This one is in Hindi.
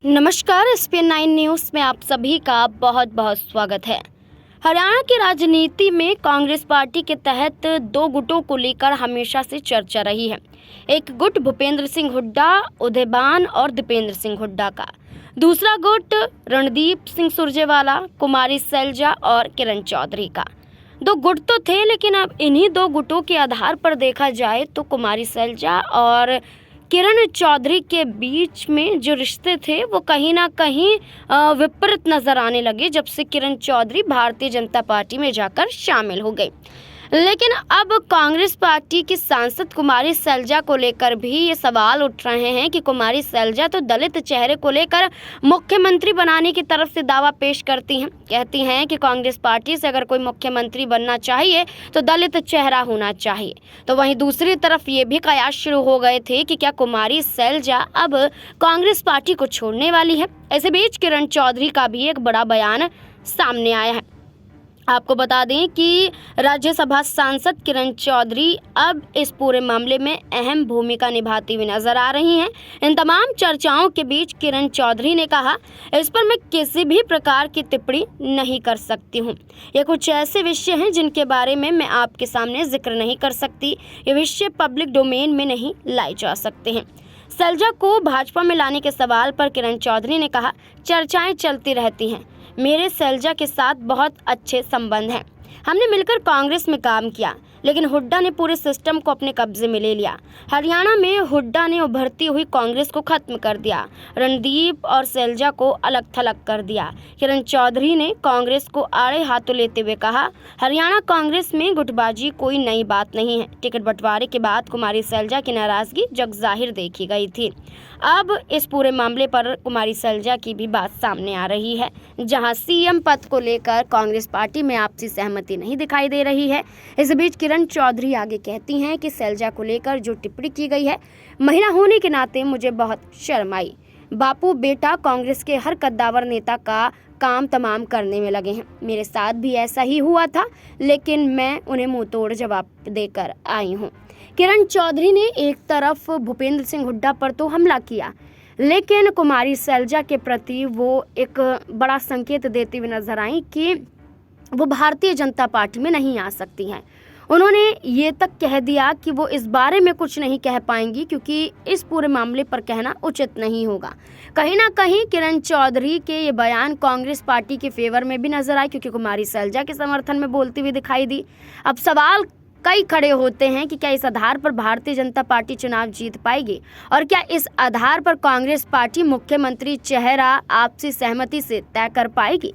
नमस्कार, SPN9 न्यूज़ में आप सभी का बहुत बहुत स्वागत है। हरियाणा की राजनीति में कांग्रेस पार्टी के तहत दो गुटों को लेकर हमेशा से चर्चा रही है। एक गुट भूपेंद्र सिंह हुड्डा, उदयबान और दीपेंद्र सिंह हुड्डा का। दूसरा गुट रणदीप सिंह सुरजेवाला, कुमारी सैलजा और किरण चौधरी का। दो गुट तो थे, लेकिन अब इन्हीं दो गुटों के आधार पर देखा जाए तो कुमारी सैलजा और किरण चौधरी के बीच में जो रिश्ते थे वो कहीं ना कहीं विपरीत नजर आने लगे जब से किरण चौधरी भारतीय जनता पार्टी में जाकर शामिल हो गई। लेकिन अब कांग्रेस पार्टी की सांसद कुमारी सैलजा को लेकर भी ये सवाल उठ रहे हैं कि कुमारी सैलजा तो दलित चेहरे को लेकर मुख्यमंत्री बनाने की तरफ से दावा पेश करती हैं। कहती हैं कि कांग्रेस पार्टी से अगर कोई मुख्यमंत्री बनना चाहिए तो दलित चेहरा होना चाहिए। तो वहीं दूसरी तरफ ये भी कयास शुरू हो गए थे कि क्या कुमारी सैलजा अब कांग्रेस पार्टी को छोड़ने वाली है। इसी बीच किरण चौधरी का भी एक बड़ा बयान सामने आया है। आपको बता दें कि राज्यसभा सांसद किरण चौधरी अब इस पूरे मामले में अहम भूमिका निभाती हुई नजर आ रही हैं। इन तमाम चर्चाओं के बीच किरण चौधरी ने कहा, इस पर मैं किसी भी प्रकार की टिप्पणी नहीं कर सकती हूं। ये कुछ ऐसे विषय हैं जिनके बारे में मैं आपके सामने जिक्र नहीं कर सकती। ये विषय पब्लिक डोमेन में नहीं लाए जा सकते हैं। सैलजा को भाजपा में लाने के सवाल पर किरण चौधरी ने कहा, चर्चाएं चलती रहती हैं। मेरे सैलजा के साथ बहुत अच्छे संबंध हैं। हमने मिलकर कांग्रेस में काम किया, लेकिन हुड्डा ने पूरे सिस्टम को अपने कब्जे में ले लिया। हरियाणा में हुड्डा ने उभरती हुई कांग्रेस को खत्म कर दिया, रणदीप और सैलजा को अलग थलग कर दिया। किरण चौधरी ने कांग्रेस को आड़े हाथों लेते हुए कहा, हरियाणा कांग्रेस में गुटबाजी कोई नई बात नहीं है। टिकट बंटवारे के बाद कुमारी सैलजा की नाराजगी जगजाहिर देखी गई थी। अब इस पूरे मामले पर कुमारी सैलजा की भी बात सामने आ रही है, जहां सीएम पद को लेकर कांग्रेस पार्टी में आपसी सहमति नहीं दिखाई दे रही है। इस बीच किरण चौधरी आगे कहती हैं कि सैलजा को लेकर जो टिप्पणी की गई है, महिला होने के नाते मुझे बहुत शर्म आई। बापू बेटा कांग्रेस के हर कद्दावर नेता का काम तमाम करने में लगे हैं। मेरे साथ भी ऐसा ही हुआ था, लेकिन मैं उन्हें मुंह तोड़ जवाब देकर आई हूँ। किरण चौधरी ने एक तरफ भूपेंद्र सिंह हुड्डा पर तो हमला किया, लेकिन कुमारी सैलजा के प्रति वो एक बड़ा संकेत देती हुई नजर आई कि वो भारतीय जनता पार्टी में नहीं आ सकती हैं। उन्होंने ये तक कह दिया कि वो इस बारे में कुछ नहीं कह पाएंगी, क्योंकि इस पूरे मामले पर कहना उचित नहीं होगा। कहीं ना कहीं किरण चौधरी के ये बयान कांग्रेस पार्टी के फेवर में भी नजर आए, क्योंकि कुमारी सैलजा के समर्थन में बोलती हुई दिखाई दी। अब सवाल कई खड़े होते हैं कि क्या इस आधार पर भारतीय जनता पार्टी चुनाव जीत पाएगी, और क्या इस आधार पर कांग्रेस पार्टी मुख्यमंत्री चेहरा आपसी सहमति से तय कर पाएगी।